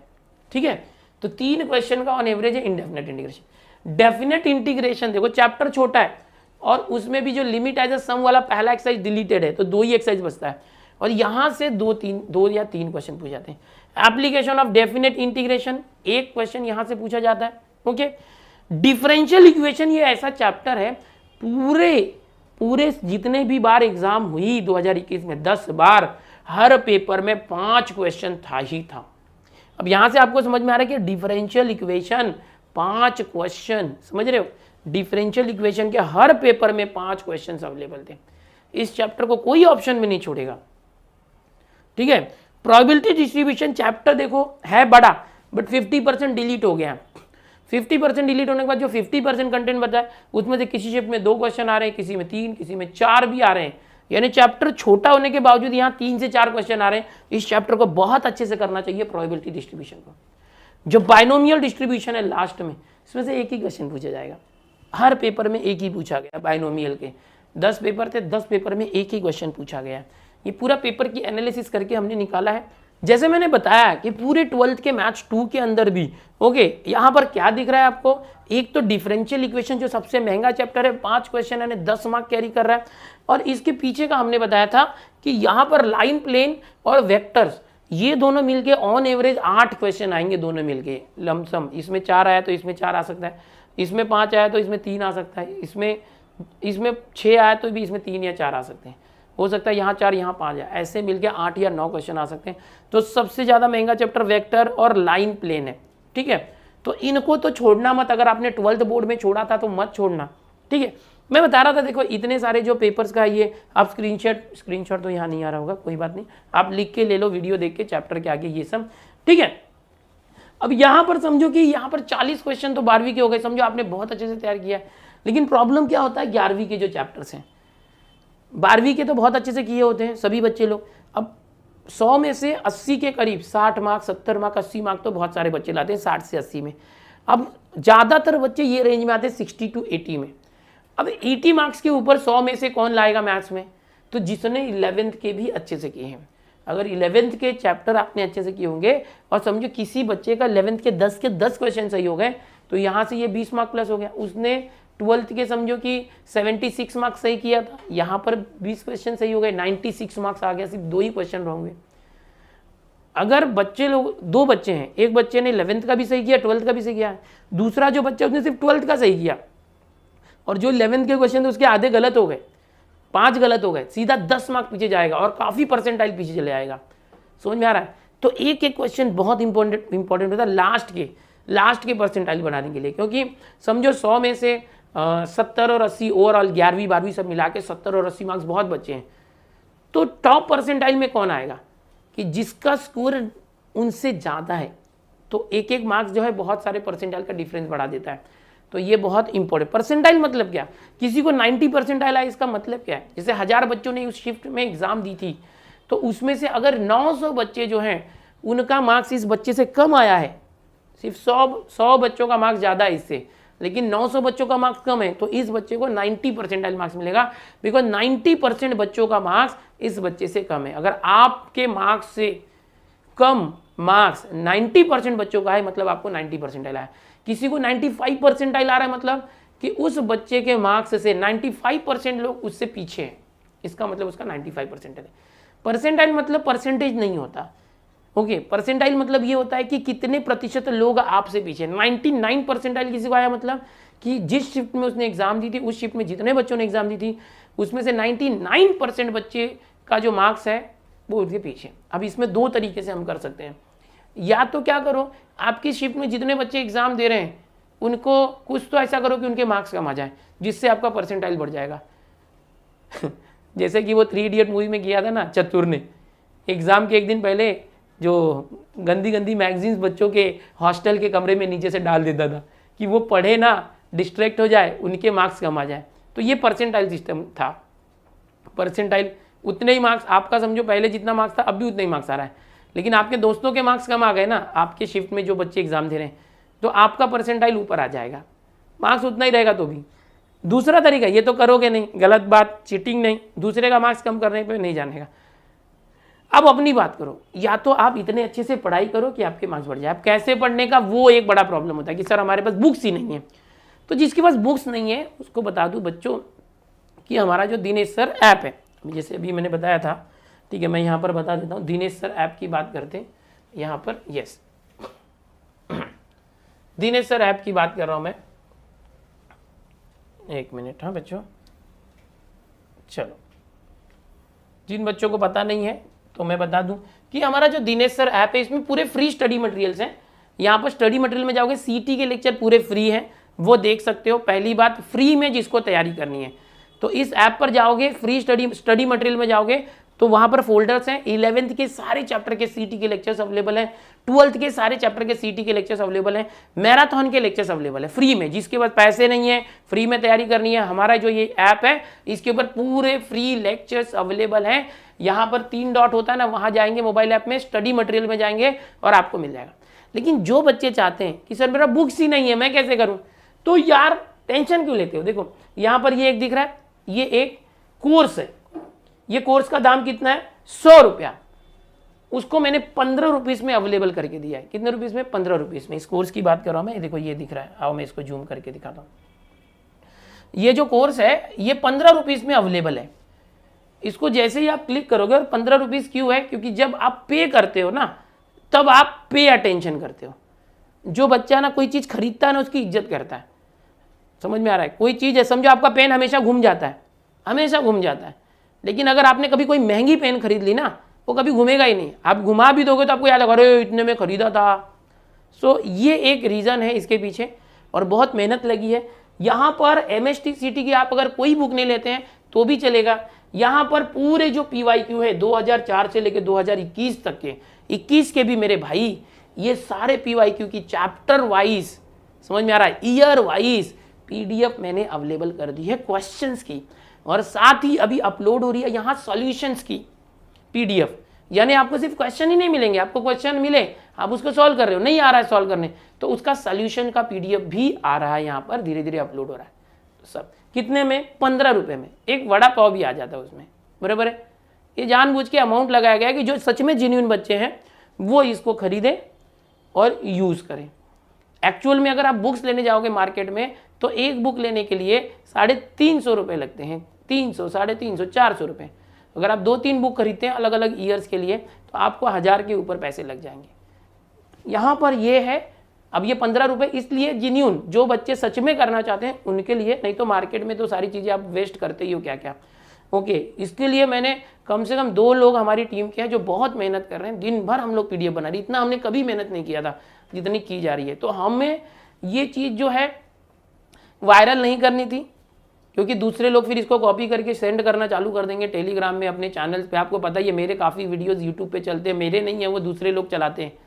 ठीक है, तो 3 क्वेश्चन का ऑन एवरेज है इंडेफिनेट इंटीग्रेशन। डेफिनेट इंटीग्रेशन देखो चैप्टर छोटा है और उसमें भी जो लिमिट है सम वाला पहला एक्सरसाइज डिलीटेड है, तो 2 ही एक्सरसाइज बचता है, और यहाँ से 2 या 3 क्वेश्चन पूछे जाते हैं। Application of definite integration, 1 question यहाँ से पूछा जाता है। ओके, डिफरेंशियल इक्वेशन ये ऐसा चैप्टर है, पूरे जितने भी बार एग्जाम हुई 2021 में 10 बार, हर पेपर में 5 क्वेश्चन था ही था। अब यहां से आपको समझ में आ रहा है कि डिफरेंशियल इक्वेशन 5 क्वेश्चन, समझ रहे हो, डिफरेंशियल इक्वेशन के हर पेपर में 5 क्वेश्चन अवेलेबल थे। इस चैप्टर को कोई ऑप्शन में नहीं छोड़ेगा। ठीक है, प्रोबेबिलिटी डिस्ट्रीब्यूशन चैप्टर देखो है बड़ा, बट 50% डिलीट हो गया। 50% डिलीट होने के बाद जो 50% कंटेंट बचा है उसमें से किसी शिफ्ट में 2 क्वेश्चन आ रहे हैं, किसी में 3, किसी में 4 भी आ रहे हैं। यानी चैप्टर छोटा होने के बावजूद यहाँ 3 से 4 क्वेश्चन आ रहे हैं। इस चैप्टर को बहुत अच्छे से करना चाहिए प्रोबेबिलिटी डिस्ट्रीब्यूशन को। जो बाइनोमियल डिस्ट्रीब्यूशन है लास्ट में, इसमें से एक ही क्वेश्चन पूछा जाएगा, हर पेपर में एक ही पूछा गया। बाइनोमियल के 10 पेपर थे, 10 पेपर में एक ही क्वेश्चन पूछा गया। ये पूरा पेपर की एनालिसिस करके हमने निकाला है। जैसे मैंने बताया कि पूरे 12th के मैथ्स 2 के अंदर भी ओके, यहाँ पर क्या दिख रहा है आपको, एक तो डिफरेंशियल इक्वेशन जो सबसे महंगा चैप्टर है, 5 क्वेश्चन यानी 10 मार्क कैरी कर रहा है। और इसके पीछे का हमने बताया था कि यहाँ पर लाइन प्लेन और वेक्टर्स ये दोनों मिलके ऑन एवरेज 8 क्वेश्चन आएंगे, दोनों मिलके लमसम। इसमें 4 आया तो इसमें 4 आ सकता है, इसमें 5 आया तो इसमें 3 आ सकता है, इसमें 6 आया तो भी इसमें 3 या 4 आ सकते हैं, हो सकता है यहाँ 4 यहाँ 5 है, ऐसे मिलके 8 या 9 क्वेश्चन आ सकते हैं। तो सबसे ज़्यादा महंगा चैप्टर वेक्टर और लाइन प्लेन है। ठीक है, तो इनको तो छोड़ना मत, अगर आपने 12th बोर्ड में छोड़ा था तो मत छोड़ना। ठीक है, मैं बता रहा था देखो इतने सारे जो पेपर्स का ये आप स्क्रीनशॉट तो यहाँ नहीं आ रहा होगा, कोई बात नहीं, आप लिख के ले लो, वीडियो देख के चैप्टर के आगे ये सब। ठीक है, अब यहाँ पर समझो कि यहाँ पर 40 क्वेश्चन तो 12वीं के हो गए, समझो आपने बहुत अच्छे से तैयार किया है। लेकिन प्रॉब्लम क्या होता है, 11वीं के जो चैप्टर्स हैं, 12वीं के तो बहुत अच्छे से किए होते हैं सभी बच्चे लोग, अब 100 में से 80 के करीब 60 मार्क्स 70 मार्क्स 80 मार्क्स तो बहुत सारे बच्चे लाते हैं 60 से 80 में। अब ज़्यादातर बच्चे ये रेंज में आते हैं 60 to 80 में। अब 80 मार्क्स के ऊपर 100 में से कौन लाएगा मैथ्स में? तो जिसने 11th के भी अच्छे से किए हैं। अगर 11th के चैप्टर आपने अच्छे से किए होंगे और समझो किसी बच्चे का 11th के 10 क्वेश्चन सही हो गए तो यहाँ से ये 20 मार्क प्लस हो गया। उसने 12th के समझो कि 76 मार्क्स सही किया था, यहाँ पर 20 क्वेश्चन सही हो गए, 96 मार्क्स आ गया, सिर्फ 2 ही क्वेश्चन होंगे। अगर बच्चे लोग 2 बच्चे हैं, एक बच्चे ने 11th का भी सही किया 12th का भी सही किया, दूसरा जो बच्चा उसने सिर्फ 12th का सही किया और जो 11th के क्वेश्चन थे उसके आधे गलत हो गए, 5 गलत हो गए, सीधा 10 मार्क पीछे जाएगा और काफ़ी परसेंटाइल पीछे चले जाएगा। समझ में आ रहा है? तो एक एक क्वेश्चन बहुत इंपॉर्टेंट होता है लास्ट के परसेंटाइल बनाने के लिए, क्योंकि समझो 100 में से 70 और 80 ओवरऑल 11वीं 12वीं सब मिला के 70 और 80 मार्क्स बहुत बच्चे हैं। तो टॉप परसेंटाइल में कौन आएगा कि जिसका स्कोर उनसे ज़्यादा है, तो एक एक मार्क्स जो है बहुत सारे परसेंटाइल का डिफरेंस बढ़ा देता है। तो ये बहुत इंपॉर्टेंट। परसेंटाइल मतलब क्या? किसी को 90 परसेंटाइल आया, इसका मतलब क्या है? जैसे 1000 बच्चों ने उस शिफ्ट में एग्जाम दी थी तो उसमें से अगर 900 बच्चे जो हैं उनका मार्क्स इस बच्चे से कम आया है, सिर्फ 100 बच्चों का मार्क्स ज़्यादा है इससे, लेकिन 900 बच्चों का मार्क्स कम है, तो इस बच्चे को 90 परसेंटाइल मार्क्स मिलेगा, बिकॉज 90% बच्चों का मार्क्स इस बच्चे से कम है। अगर आपके मार्क्स से कम मार्क्स 90% बच्चों का है मतलब आपको 90 परसेंटाइल आया। किसी को 95 परसेंटाइल आ रहा है मतलब कि उस बच्चे के मार्क्स से 95% लोग उससे पीछे हैं, इसका मतलब उसका 95 परसेंटाइल है। परसेंटाइल मतलब परसेंटेज नहीं होता, ओके। परसेंटाइल मतलब ये होता है कि कितने प्रतिशत लोग आपसे पीछे। 99 परसेंटाइल किसी को आया मतलब कि जिस शिफ्ट में उसने एग्जाम दी थी उस शिफ्ट में जितने बच्चों ने एग्जाम दी थी उसमें से 99% बच्चे का जो मार्क्स है वो उसके पीछे। अब इसमें 2 तरीके से हम कर सकते हैं, या तो क्या करो, आपकी शिफ्ट में जितने बच्चे एग्जाम दे रहे हैं उनको कुछ तो ऐसा करो कि उनके मार्क्स कम आ जाए, जिससे आपका परसेंटाइल बढ़ जाएगा। जैसे कि वो 3 इडियट मूवी में किया था ना चतुर ने, एग्जाम के एक दिन पहले जो गंदी गंदी मैगजीन्स बच्चों के हॉस्टल के कमरे में नीचे से डाल देता था कि वो पढ़े ना, डिस्ट्रैक्ट हो जाए, उनके मार्क्स कम आ जाए। तो ये परसेंटाइल सिस्टम था। परसेंटाइल उतने ही मार्क्स, आपका समझो पहले जितना मार्क्स था अब भी उतने ही मार्क्स आ रहा है, लेकिन आपके दोस्तों के मार्क्स कम आ गए ना, आपके शिफ्ट में जो बच्चे एग्जाम दे रहे हैं, तो आपका परसेंटाइल ऊपर आ जाएगा, मार्क्स उतना ही रहेगा। तो भी दूसरा तरीका, ये तो करोगे नहीं, गलत बात, चीटिंग नहीं, दूसरे का मार्क्स कम करने पे नहीं जानेगा। अब अपनी बात करो, या तो आप इतने अच्छे से पढ़ाई करो कि आपके मार्क्स बढ़ जाए। अब कैसे पढ़ने का वो एक बड़ा प्रॉब्लम होता है कि सर हमारे पास बुक्स ही नहीं है। तो जिसके पास बुक्स नहीं है उसको बता दूं बच्चों कि हमारा जो दिनेश सर ऐप है, जैसे अभी मैंने बताया था, ठीक है, मैं यहाँ पर बता देता हूँ। दिनेश सर ऐप की बात करते हैं यहाँ पर, यस, दिनेश सर ऐप की बात कर रहा हूँ मैं। एक मिनट, हाँ बच्चों, चलो, जिन बच्चों को पता नहीं है तो मैं बता दूं कि हमारा जो दिनेश सर ऐप है इसमें पूरे फ्री स्टडी मटेरियल्स हैं। यहाँ पर स्टडी मटेरियल में जाओगे, सीटी के लेक्चर पूरे फ्री हैं, वो देख सकते हो। पहली बात, फ्री में जिसको तैयारी करनी है तो इस ऐप पर जाओगे, फ्री स्टडी मटेरियल में जाओगे तो वहाँ पर फोल्डर्स हैं। 11th के सारे चैप्टर के सीटी के लेक्चर्स अवेलेबल हैं, 12th के सारे चैप्टर के सीटी के लेक्चर्स अवेलेबल हैं, मैराथन के लेक्चर्स अवेलेबल है फ्री में। जिसके पास पैसे नहीं है, फ्री में तैयारी करनी है, हमारा जो ये ऐप है इसके ऊपर पूरे फ्री लेक्चर्स अवेलेबल हैं। यहाँ पर 3 डॉट होता है ना, वहाँ जाएंगे मोबाइल ऐप में, स्टडी मटेरियल में जाएंगे और आपको मिल जाएगा। लेकिन जो बच्चे चाहते हैं कि सर मेरा बुक्स ही नहीं है, मैं कैसे करूँ, तो यार टेंशन क्यों लेते हो। देखो यहाँ पर ये एक दिख रहा है, ये एक कोर्स है, ये कोर्स का दाम कितना है, 100 रुपया। उसको मैंने 15 रुपीज़ में अवेलेबल करके दिया है। कितने रुपीज़ में, 15 रुपीज़ में। इस कोर्स की बात कर रहा हूँ मैं, देखो ये दिख रहा है, आओ मैं इसको जूम करके दिखाता हूँ। ये जो कोर्स है ये 15 रुपीज़ में अवेलेबल है। इसको जैसे ही आप क्लिक करोगे, और 15 रुपीज़ क्यों है, क्योंकि जब आप पे करते हो ना तब आप पे अटेंशन करते हो। जो बच्चा ना कोई चीज़ खरीदता है ना उसकी इज्जत करता है, समझ में आ रहा है। कोई चीज़ है, समझो आपका पेन हमेशा घूम जाता है, हमेशा घूम जाता है, लेकिन अगर आपने कभी कोई महंगी पेन खरीद ली ना वो कभी घूमेगा ही नहीं। आप घुमा भी दोगे तो आपको याद होगा, अरे इतने में खरीदा था। सो ये एक रीज़न है इसके पीछे, और बहुत मेहनत लगी है। यहाँ पर MSTCT की आप अगर कोई बुक नहीं लेते हैं तो भी चलेगा। यहाँ पर पूरे जो PYQ है 2004 से लेकर 2021 तक के, 21 के भी मेरे भाई, ये सारे PYQ की चैप्टर वाइज, समझ में आ रहा है, ईयर वाइज PDF मैंने अवेलेबल कर दी है क्वेश्चंस की, और साथ ही अभी अपलोड हो रही है यहाँ सॉल्यूशंस की PDF। यानी आपको सिर्फ क्वेश्चन ही नहीं मिलेंगे, आपको क्वेश्चन मिले, आप उसको सॉल्व कर रहे हो, नहीं आ रहा है सॉल्व करने, तो उसका सोल्यूशन का पीडीएफ भी आ रहा है, यहाँ पर धीरे धीरे अपलोड हो रहा है। तो सब कितने में? 15 रुपये में एक वड़ा पाव भी आ जाता है उसमें, बराबर है। ये जानबूझ के अमाउंट लगाया गया है कि जो सच में जेन्युइन बच्चे हैं वो इसको खरीदें और यूज़ करें। एक्चुअल में अगर आप बुक्स लेने जाओगे मार्केट में तो एक बुक लेने के लिए 350 रुपये लगते हैं, 300, 350, 400 रुपये। अगर आप 2-3 बुक खरीदते हैं अलग अलग ईयर्स के लिए तो आपको 1000 के ऊपर पैसे लग जाएंगे। यहाँ पर ये है, अब ये 15 रुपये इसलिए जेन्युइन, जो बच्चे सच में करना चाहते हैं उनके लिए, नहीं तो मार्केट में तो सारी चीज़ें आप वेस्ट करते ही हो क्या क्या। ओके, इसके लिए मैंने कम से कम 2 लोग हमारी टीम के हैं जो बहुत मेहनत कर रहे हैं, दिन भर हम लोग पीडीएफ बना रही, इतना हमने कभी मेहनत नहीं किया था जितनी की जा रही है। तो हमें ये चीज़ जो है वायरल नहीं करनी थी, क्योंकि दूसरे लोग फिर इसको कॉपी करके सेंड करना चालू कर देंगे टेलीग्राम में, अपने चैनल पे। आपको पता ही है मेरे काफ़ी वीडियोस यूट्यूब पे चलते हैं, मेरे नहीं है, वो दूसरे लोग चलाते हैं।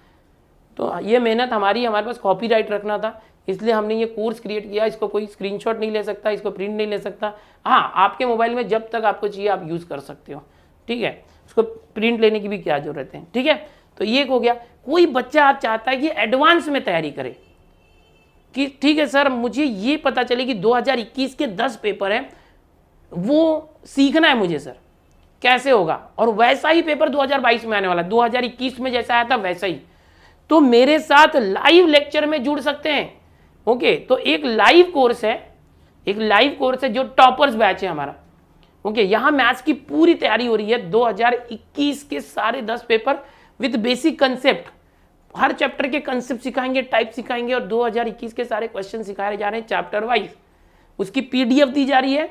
तो ये मेहनत हमारे पास कॉपीराइट रखना था, इसलिए हमने ये कोर्स क्रिएट किया। इसको कोई स्क्रीनशॉट नहीं ले सकता, इसको प्रिंट नहीं ले सकता। हाँ, आपके मोबाइल में जब तक आपको चाहिए आप यूज़ कर सकते हो, ठीक है। उसको प्रिंट लेने की भी क्या जरूरत है, ठीक है। तो ये हो गया। कोई बच्चा आप चाहता है कि एडवांस में तैयारी करे, कि ठीक है सर मुझे ये पता चले कि 2021 के 10 पेपर हैं, वो सीखना है मुझे सर, कैसे होगा, और वैसा ही पेपर 2022 में आने वाला है, 2021 में जैसा आया था वैसा ही। तो मेरे साथ लाइव लेक्चर में जुड़ सकते हैं। ओके, तो एक लाइव कोर्स है, जो टॉपर्स बैच है हमारा। ओके, यहाँ मैथ्स की पूरी तैयारी हो रही है, 2021 के सारे 10 paper with basic concept, her chapter के कंसेप्ट सिखाएंगे, टाइप सिखाएंगे, और 2021 के सारे क्वेश्चन सिखाए जा रहे हैं चैप्टर वाइज। उसकी पीडीएफ दी जा रही है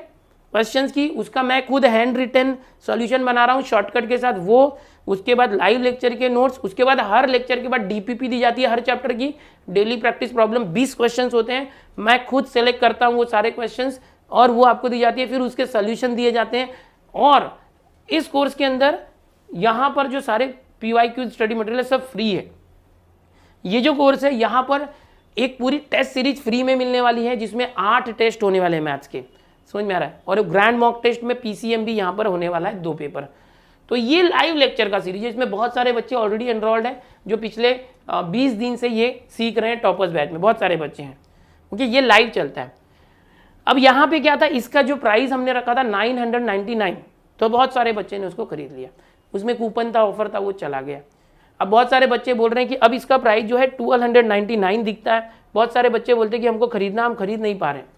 क्वेश्चंस की, उसका मैं खुद हैंड रिटन सॉल्यूशन बना रहा हूँ शॉर्टकट के साथ, वो उसके बाद लाइव लेक्चर के नोट्स, उसके बाद हर लेक्चर के बाद डीपीपी दी जाती है हर चैप्टर की, डेली प्रैक्टिस प्रॉब्लम 20 क्वेश्चंस होते हैं, मैं खुद सेलेक्ट करता हूँ वो सारे क्वेश्चंस और वो आपको दी जाती है, फिर उसके सोल्यूशन दिए जाते हैं। और इस कोर्स के अंदर यहाँ पर जो सारे PYQ स्टडी मटेरियल सब फ्री है। ये जो कोर्स है यहाँ पर एक पूरी टेस्ट सीरीज फ्री में मिलने वाली है, जिसमें 8 टेस्ट होने वाले हैं मैथ्स के, समझ में आ रहा है, और ग्रैंड मॉक टेस्ट में PCM भी यहाँ पर होने वाला है 2 पेपर। तो ये लाइव लेक्चर का सीरीज है, इसमें बहुत सारे बच्चे ऑलरेडी एनरोल्ड हैं जो पिछले 20 दिन से ये सीख रहे हैं टॉपर्स बैच में, बहुत सारे बच्चे हैं। ओके, ये लाइव चलता है। अब यहाँ पे क्या था, इसका जो प्राइस हमने रखा था 999, तो बहुत सारे बच्चे ने उसको खरीद लिया, उसमें कूपन था, ऑफर था, वो चला गया। अब बहुत सारे बच्चे बोल रहे हैं कि अब इसका प्राइस जो है 1299 दिखता है, बहुत सारे बच्चे बोलते हैं कि हमको खरीदना, हम खरीद नहीं पा रहे हैं।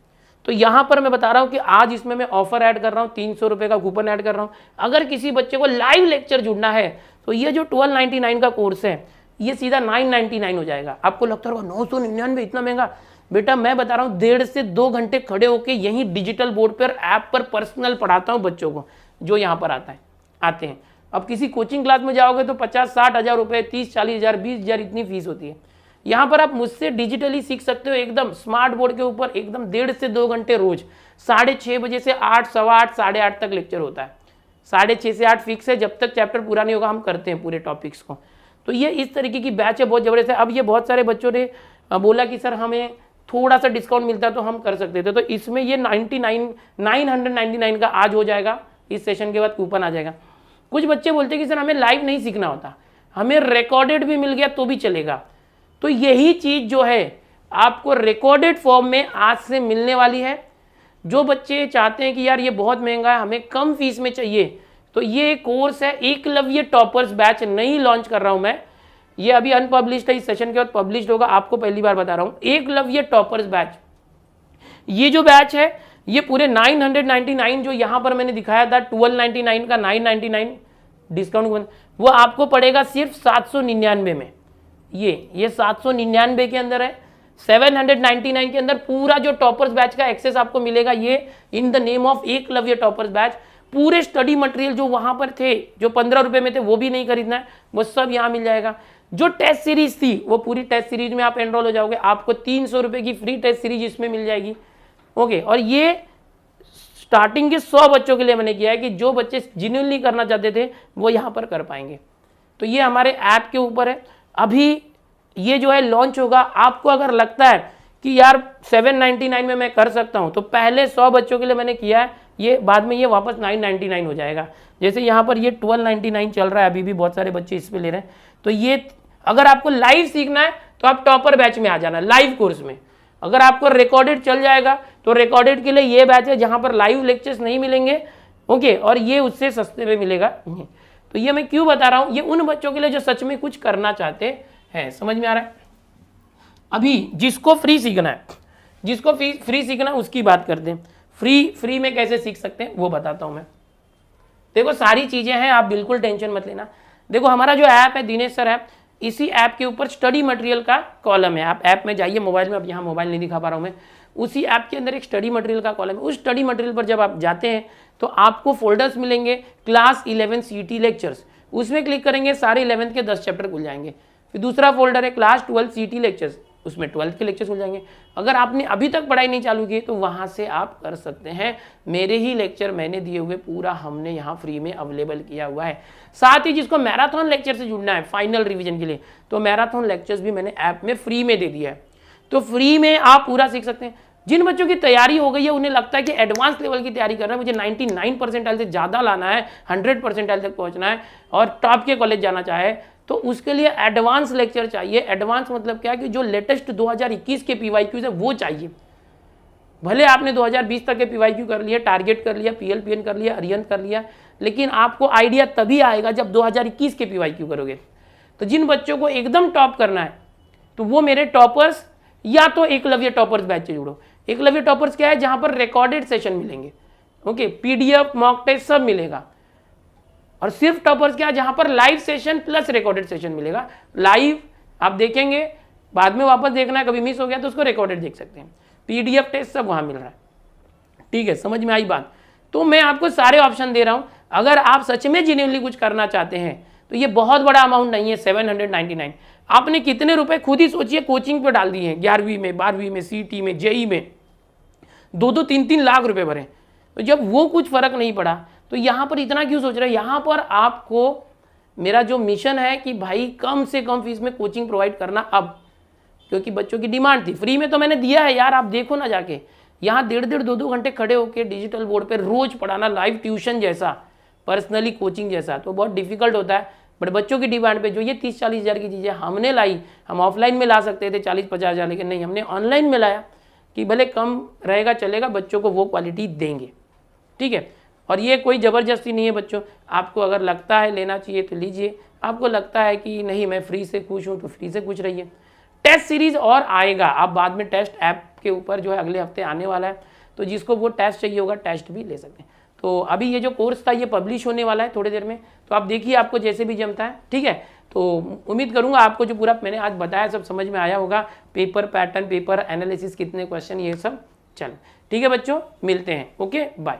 तो यहाँ पर मैं बता रहा हूँ कि आज इसमें मैं ऑफर ऐड कर रहा हूँ, 300 रुपये का कूपन ऐड कर रहा हूँ। अगर किसी बच्चे को लाइव लेक्चर जुड़ना है तो ये जो 1299 का कोर्स है ये सीधा 999 हो जाएगा। आपको लगता होगा 999 इतना महंगा, बेटा मैं बता रहा हूँ 1.5 से 2 घंटे खड़े होकर यहीं डिजिटल बोर्ड पर ऐप पर पर्सनल पढ़ाता हूँ बच्चों को जो यहाँ पर आते हैं। अब किसी कोचिंग क्लास में जाओगे तो 50-60 हज़ार रुपये, 30-40 हज़ार, 20 हज़ार इतनी फीस होती है। यहाँ पर आप मुझसे डिजिटली सीख सकते हो, एकदम स्मार्ट बोर्ड के ऊपर, एकदम 1.5 से 2 घंटे रोज, 6:30 बजे से 8, 8:15, 8:30 तक लेक्चर होता है। 6:30 से 8 फिक्स है, जब तक चैप्टर पूरा नहीं होगा हम करते हैं पूरे टॉपिक्स को। तो ये इस तरीके की बैच है, बहुत ज़बरदस्त है। अब ये बहुत सारे बच्चों ने बोला कि सर हमें थोड़ा सा डिस्काउंट मिलता तो हम कर सकते थे, तो इसमें ये 999 का आज हो जाएगा, इस सेशन के बाद कूपन आ जाएगा। कुछ बच्चे बोलते हैं कि सर हमें लाइव नहीं सीखना होता, हमें रिकॉर्डेड भी मिल गया तो भी चलेगा। तो यही चीज़ जो है आपको रिकॉर्डेड फॉर्म में आज से मिलने वाली है। जो बच्चे चाहते हैं कि यार ये बहुत महंगा है, हमें कम फीस में चाहिए, तो ये कोर्स है एकलव्य टॉपर्स बैच, नहीं लॉन्च कर रहा हूं मैं, ये अभी अनपब्लिश्ड है, इस सेशन के बाद पब्लिश्ड होगा। आपको पहली बार बता रहा हूं, एकलव्य टॉपर्स बैच। ये जो बैच है ये पूरे 999 जो यहां पर मैंने दिखाया था 1299 का 999 डिस्काउंट, वो आपको पड़ेगा सिर्फ 799 में। ये 799 के अंदर है, 799 के अंदर पूरा जो टॉपर्स बैच का एक्सेस आपको मिलेगा, ये in the name of Eklavya toppers batch. पूरे स्टडी मटेरियल जो वहां पर थे, जो 15 रुपए में थे, वो भी नहीं खरीदना है, वो सब यहाँ मिल जाएगा। जो टेस्ट सीरीज थी वो पूरी टेस्ट सीरीज में आप एनरोल हो जाओगे, आपको 300 रुपए की फ्री टेस्ट सीरीज इसमें मिल जाएगी। ओके, और ये स्टार्टिंग के 100 बच्चों के लिए मैंने किया है कि जो बच्चे जेन्युइनली करना चाहते थे वो यहाँ पर कर पाएंगे। तो ये हमारे ऐप के ऊपर है, अभी ये जो है लॉन्च होगा। आपको अगर लगता है कि यार 799 में मैं कर सकता हूं, तो पहले 100 बच्चों के लिए मैंने किया है ये बाद में ये वापस 999 हो जाएगा। जैसे यहाँ पर ये 1299 चल रहा है, अभी भी बहुत सारे बच्चे इस पे ले रहे हैं। तो ये अगर आपको लाइव सीखना है तो आप टॉपर बैच में आ जाना, लाइव कोर्स में। अगर आपको रिकॉर्डेड चल जाएगा तो रिकॉर्डेड के लिए ये बैच है जहाँ पर लाइव लेक्चर्स नहीं मिलेंगे, ओके, और ये उससे सस्ते में मिलेगा। तो ये मैं क्यों बता रहा हूँ, ये उन बच्चों के लिए जो सच में कुछ करना चाहते हैं। समझ में आ रहा है? अभी जिसको फ्री सीखना है, जिसको फ्री सीखना है उसकी बात करते हैं। फ्री में कैसे सीख सकते हैं वो बताता हूँ मैं। देखो सारी चीज़ें हैं, आप बिल्कुल टेंशन मत लेना। देखो हमारा जो ऐप है दिनेश सर ऐप, इसी ऐप के ऊपर स्टडी मटेरियल का कॉलम है। आप ऐप में जाइए मोबाइल में, अब यहाँ मोबाइल नहीं दिखा पा रहा हूँ मैं, उसी ऐप के अंदर एक स्टडी मटेरियल का कॉलम है। उस स्टडी मटेरियल पर जब आप जाते हैं तो आपको फोल्डर्स मिलेंगे, क्लास 11 सीटी लेक्चर्स, उसमें क्लिक करेंगे सारे 11th के 10 चैप्टर खुल जाएंगे। फिर दूसरा फोल्डर है क्लास 12 सीटी लेक्चर्स, उसमें 12th के लेक्चर्स खुल जाएंगे। अगर आपने अभी तक पढ़ाई नहीं चालू की तो वहाँ से आप कर सकते हैं। मेरे ही लेक्चर मैंने दिए हुए पूरा हमने यहाँ फ्री में अवेलेबल किया हुआ है। साथ ही जिसको मैराथन लेक्चर से जुड़ना है फाइनल रिवीजन के लिए, तो मैराथन लेक्चर्स भी मैंने ऐप में फ्री में दे दिया है। तो फ्री में आप पूरा सीख सकते हैं। जिन बच्चों की तैयारी हो गई है, उन्हें लगता है कि एडवांस लेवल की तैयारी करना है, मुझे 99 परसेंटाइल से ज़्यादा लाना है, 100 परसेंटाइल तक पहुँचना है और टॉप के कॉलेज जाना चाहे, तो उसके लिए एडवांस लेक्चर चाहिए। एडवांस मतलब क्या कि जो लेटेस्ट 2021 के PYQs है वो चाहिए। भले आपने 2020 तक के PYQ कर लिया, टारगेट कर लिया, PLPN कर लिया, अरिहंत कर लिया, लेकिन आपको आइडिया तभी आएगा जब 2021 के PYQ करोगे। तो जिन बच्चों को एकदम टॉप करना है तो वो मेरे टॉपर्स या तो एकलव्य टॉपर्स बैच से जुड़ो। एकलव्य टॉपर्स क्या है, जहां पर रिकॉर्डेड सेशन मिलेंगे, ओके, PDF मॉक टेस्ट सब मिलेगा। और सिर्फ टॉपर्स क्या है, जहां पर live session plus recorded session मिलेगा। लाइव आप देखेंगे, बाद में वापस देखना है, कभी मिस हो गया तो उसको रिकॉर्डेड देख सकते हैं। PDF टेस्ट सब वहां मिल रहा है। ठीक है, समझ में आई बात? तो मैं आपको सारे ऑप्शन दे रहा हूं। अगर आप सच में जेन्युइनली कुछ करना चाहते हैं तो ये बहुत बड़ा अमाउंट नहीं है, 799। आपने कितने रुपए खुद ही सोचिए कोचिंग पे डाल दिए हैं, 11वीं में, 12वीं में, CT में, JEE में 2-2, 3-3 लाख रुपए भरे। तो जब वो कुछ फर्क नहीं पड़ा तो यहाँ पर इतना क्यों सोच रहे हैं? यहाँ पर आपको मेरा जो मिशन है कि भाई कम से कम फीस में कोचिंग प्रोवाइड करना, अब क्योंकि बच्चों की डिमांड थी। फ्री में तो मैंने दिया है यार, आप देखो ना जाके, यहाँ 1.5-1.5, 2-2 घंटे खड़े होकर डिजिटल बोर्ड पर रोज पढ़ाना, लाइव ट्यूशन जैसा, पर्सनली कोचिंग जैसा, तो बहुत डिफिकल्ट होता है। बट बच्चों की डिमांड पे जो ये 30-40 हज़ार की चीज़ें हमने लाई, हम ऑफलाइन में ला सकते थे 40-50 हज़ार, लेकिन नहीं, हमने ऑनलाइन में लाया कि भले कम रहेगा चलेगा, बच्चों को वो क्वालिटी देंगे। ठीक है, और ये कोई ज़बरदस्ती नहीं है बच्चों, आपको अगर लगता है लेना चाहिए तो लीजिए, आपको लगता है कि नहीं मैं फ्री से खुश हूँ तो फ्री से खुश रहिए। टेस्ट सीरीज और आएगा, आप बाद में टेस्ट ऐप के ऊपर जो है अगले हफ्ते आने वाला है, तो जिसको वो टेस्ट चाहिए होगा टेस्ट भी ले सकते हैं। तो अभी ये जो कोर्स था ये पब्लिश होने वाला है थोड़ी देर में, तो आप देखिए आपको जैसे भी जमता है। ठीक है, तो उम्मीद करूंगा आपको जो पूरा मैंने आज बताया सब समझ में आया होगा। पेपर पैटर्न, पेपर एनालिसिस, कितने क्वेश्चन, ये सब। चलो ठीक है बच्चों, मिलते हैं, ओके, बाय।